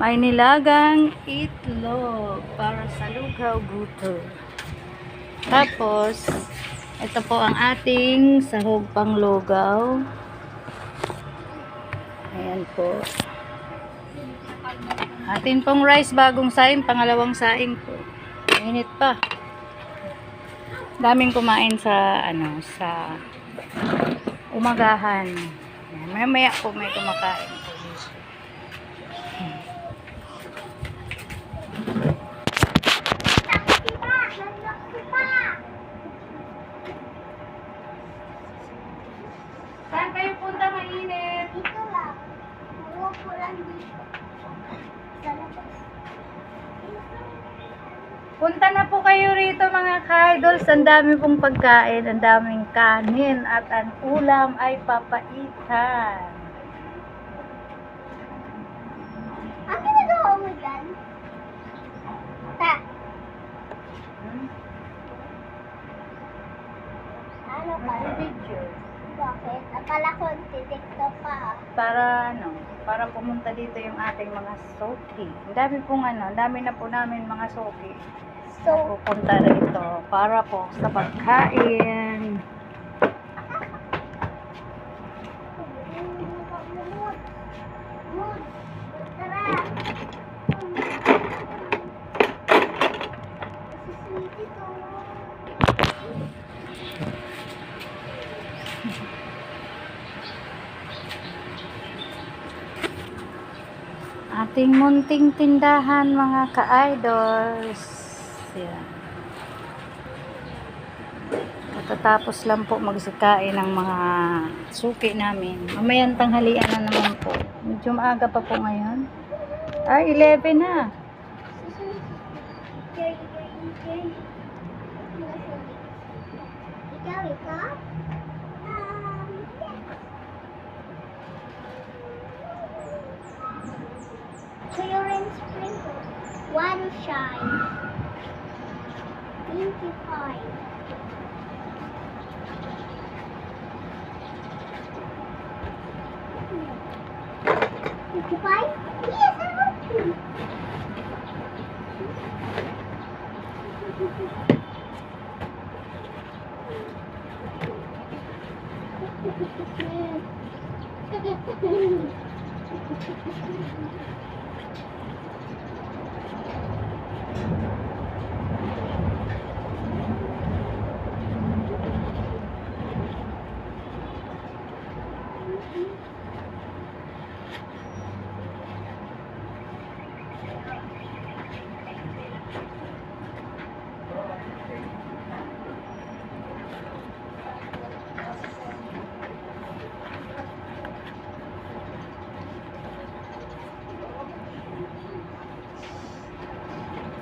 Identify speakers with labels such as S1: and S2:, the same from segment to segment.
S1: May nilagang itlog para sa lugaw guto. Tapos, ito po ang ating sahog pang lugaw. Ayan po. Atin pong rice bagong saing, pangalawang saing po. Mainit pa. Daming kumain sa sa umagahan. Maya po may kumakain po. Saan kayo punta mainit?
S2: Dito lang. Umupo lang dito. Sa labas.
S1: Punta na po kayo rito mga ka-idols. Ang dami pong pagkain, ang daming kanin at ang ulam ay papaitan.
S2: Ang ginagawa mo dyan? Ta. Ano ka?
S1: Video.
S2: Bakit? Akala ko titiktok pa.
S1: Para pumunta dito yung ating mga soki. Ang dami pong ang dami na po namin mga soki.
S2: So,
S1: Pupunta rito para po sa pagkain.
S2: mood. Tara. Siswiti to.
S1: Ating munting tindahan mga ka-idols. Yan. Katatapos lang po magsikain ng mga suki namin. Mamayang tanghalian na naman po. Medyo maaga pa po ngayon. 11 na.
S2: Ikaw, ikaw? Clearance sprinkle. One shine. 25. Yes, I want to.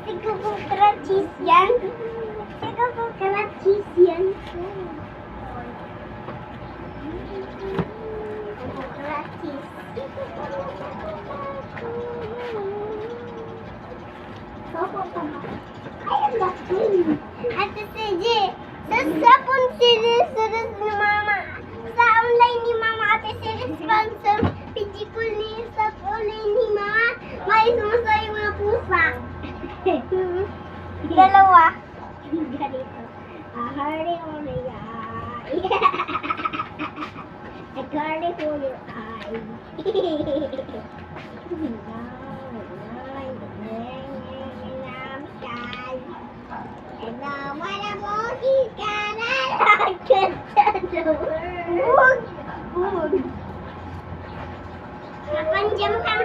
S2: Siguro kung cheese yan. Siguro kung cheese yan. Ate CJ, sa pun series ni Mama. Sa online ni Mama Ate CJ sponsor physical ni sa online ni Mama. May sumasay mga pusa. Dalawa. Ganito. Ahari on the eye. I got it for your eye. And now when I'm walking, can I get the word? Napanjam ka.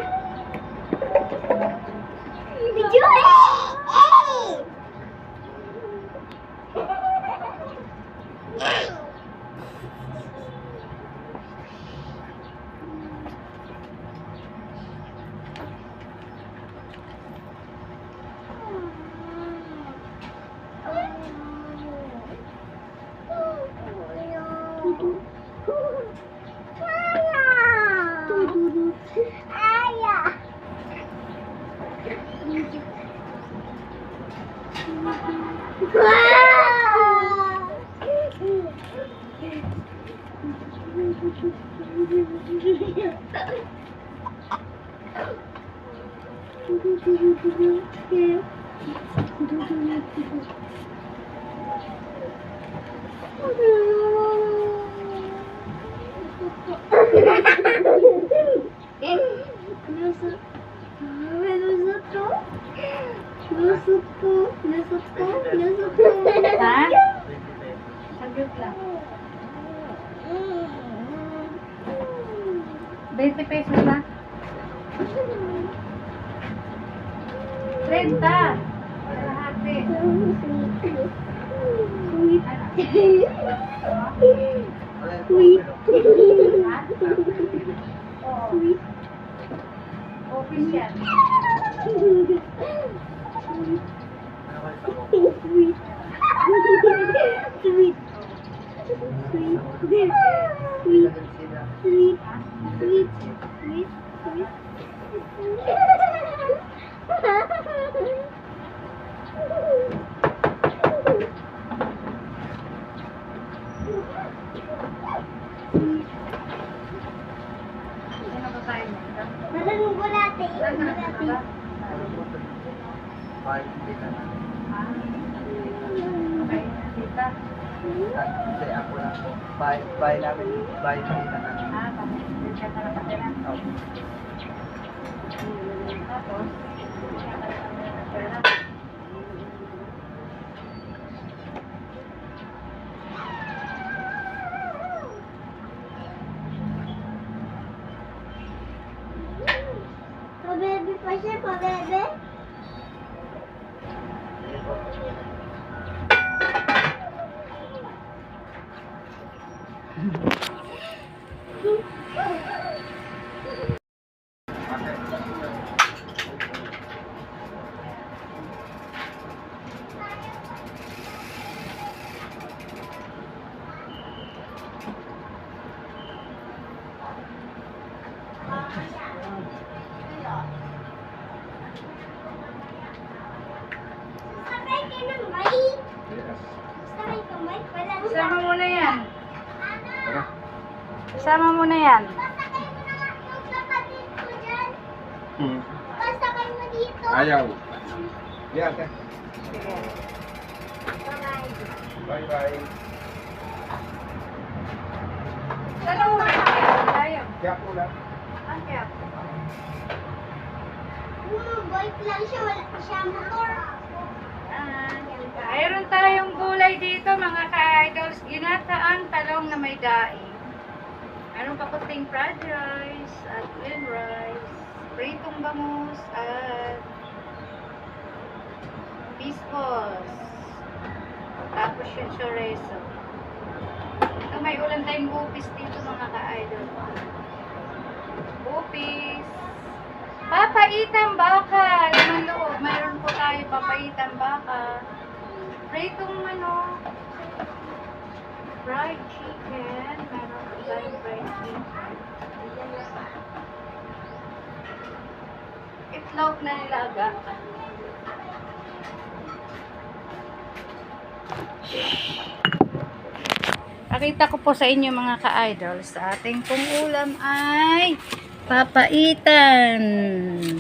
S2: Video Lusot. Lusot ko. Lusot ko. Lusot ko. Lusot ko.
S1: Ha? Saglit lang. 20 pesos na. 30. Kalahati.
S2: Sweet. Sweet.
S1: Ha? Oo.
S2: Sweet.
S1: Official.
S2: Sweet. Sweet. Sweet. Sweet. Sweet. Sweet. Sweet. Sweet. Sweet. Sweet.
S1: Ano ba tayo?
S2: Maraming bulate.
S1: Saan na ba?
S2: Bulate.
S1: Okay, tita.
S3: Kasi ako lang po. Bahay namin. Bahay namin na namin.
S1: Pamilya ka na nakatira.
S3: Opo.
S1: Tapos, pera.
S2: Pabebe pa siya, pabebe. Sabay ka ng bike. Sabay ka bike. Walang
S1: Isama mo na yan.
S3: Tara.
S1: Isama mo na yan.
S2: pasakay mo na nga yung kapatid ko dyan.
S3: Hmm.
S2: Pasakay mo dito.
S3: Ayaw. Yeah, okay.
S1: Sige.
S2: Bye-bye.
S3: Bye-bye.
S1: Saan mo na tayo?
S3: Kaya po lang.
S1: Ah, kaya.
S2: Bike lang siya, wala siya motor.
S1: Mayroon tayong gulay dito mga ka-idols. Ginataang talong na may daing. Mayroon pa kuting fried rice at plain rice. Pritong bangus at pispos. Tapos yung chorizo. Ito may ulam tayong bupis dito mga ka-idol. Bupis. Papaitang baka. Laman loob. Mayroon po tayo papaitang baka. Pritong manok. Fried chicken. Meron po tayong fried chicken. Itlog na nilaga. Pakita ko po sa inyo mga ka-idol. Sa ating pong ulam ay papaitan.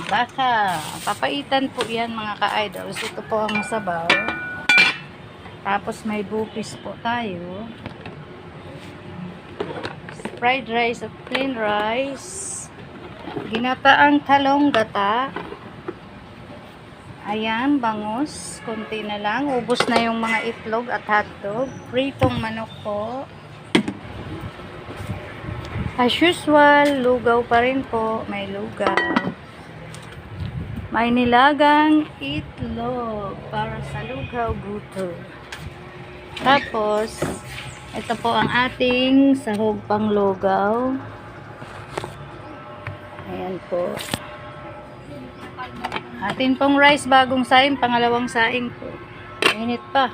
S1: Baka. Papaitan po yan mga ka-idol. Ito po ang sabaw. Tapos may bupis po tayo. Fried rice at plain rice. Ginataang talong gata. Ayan, bangus. Kunti na lang. Ubos na yung mga itlog at hotdog. Pritong manok po. As usual, lugaw pa rin po. May lugaw. May nilagang itlog para sa lugaw guto. Tapos, ito po ang ating sahog pang lugaw. Ayan po. Atin pong rice, bagong saing, pangalawang saing po. Init pa.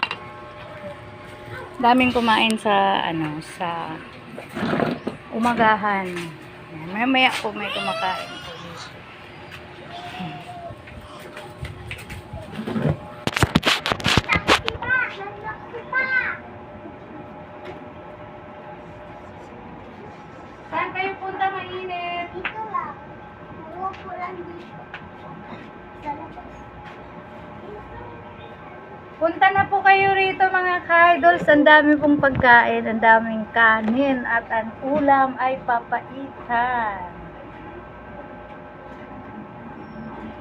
S1: Daming kumain sa, sa umagahan. Mamaya po may kumakain po. Saan kayo punta mainit?
S2: Dito lang. Umupo lang dito.
S1: Punta na po kayo rito mga ka-idols. Ang dami pong pagkain, ang daming kanin at ang ulam ay papaitan.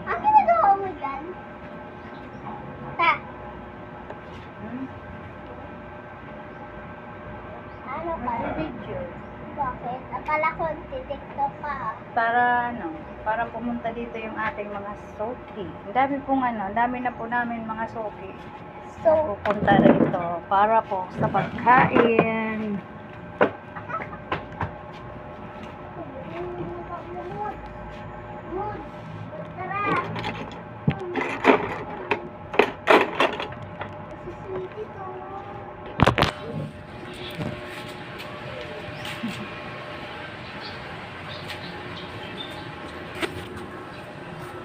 S2: Ang ginagawa mo dyan? Ta. Ano ka?
S1: Video.
S2: Bakit? Akala ko titiktok ka.
S1: Para pumunta dito yung ating mga soki. Ang dami pong ang dami na po namin mga soki.
S2: So,
S1: Pupunta rito para po sa pagkain.
S2: mood. Tara. Sweet ito.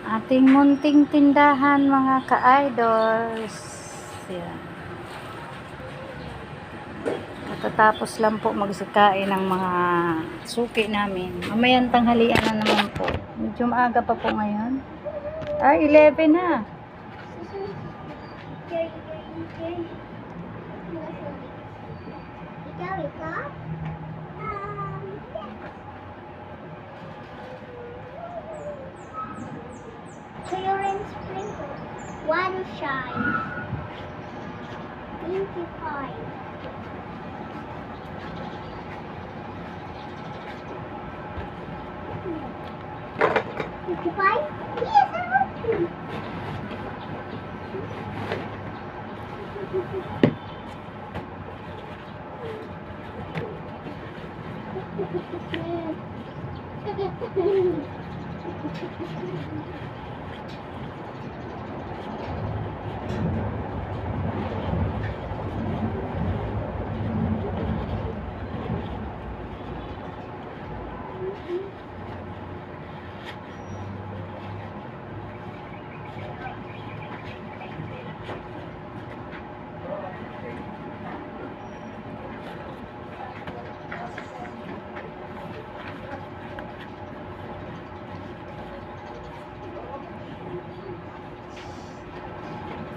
S1: Ating munting tindahan mga ka-idols. Yan. Katatapos lang po magsikain ng mga suki namin. Mamayang tanghalian na naman po. Medyo maaga pa po ngayon. 11 na.
S2: Ikaw, ikaw? Clearance sprinkle. One shine. 25. Yes, I want to.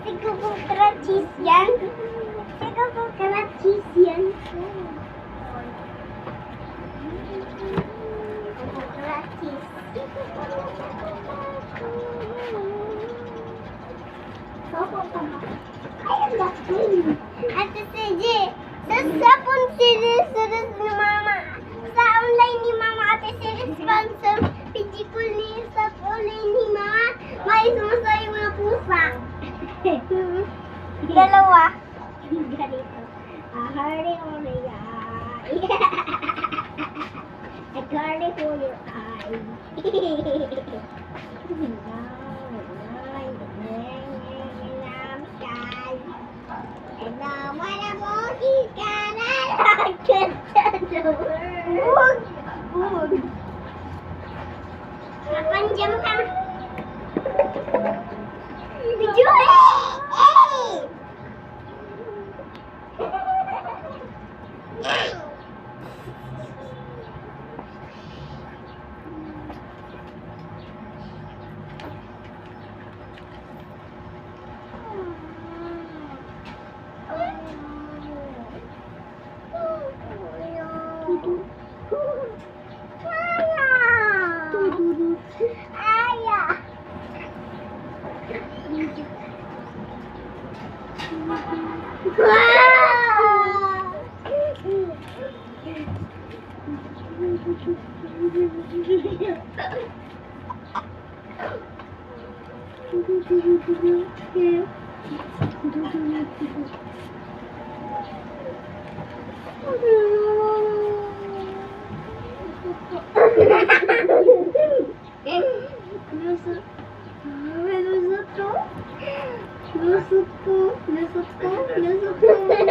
S2: Siguro kung cheese yan. Siguro kung cheese yan. Ate CJ, sa series ni Mama. Sa online ni Mama, Ate CJ, sponsor. Pijikul ni sa online ni Mama. May sumasay mga pusa. Dalawa. Ganito. Ahari mo na yan. I got it for your eyes. And now, what about you gonna get the world? Napanjam ka na. Video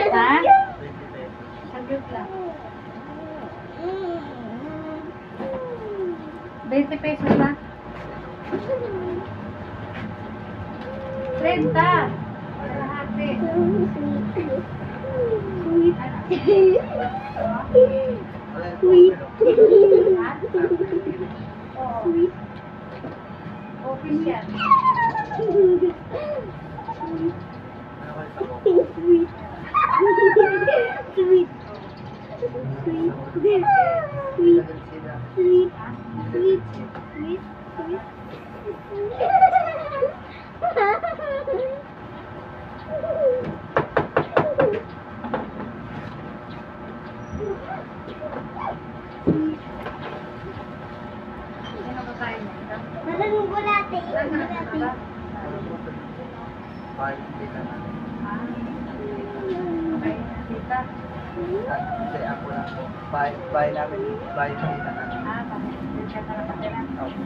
S1: Ha? Saglit lang. 20 pesos na. 30. Kalahati. Ha? Oo. Official.
S3: Ano kayo
S2: Walang bulate. Bulate.
S3: Bahay ng tita namin.
S1: Tita.
S3: Hindi, ako lang po. Bahay namin. Bahay ng tita namin.
S1: Diyan ka nakatira.
S3: Opo.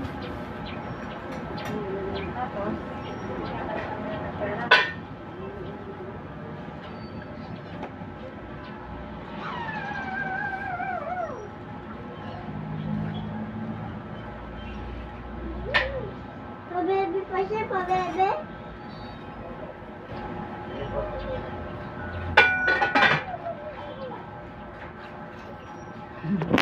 S1: Tapos,
S2: Pabebe pa siya, pabebe.
S3: Sige po.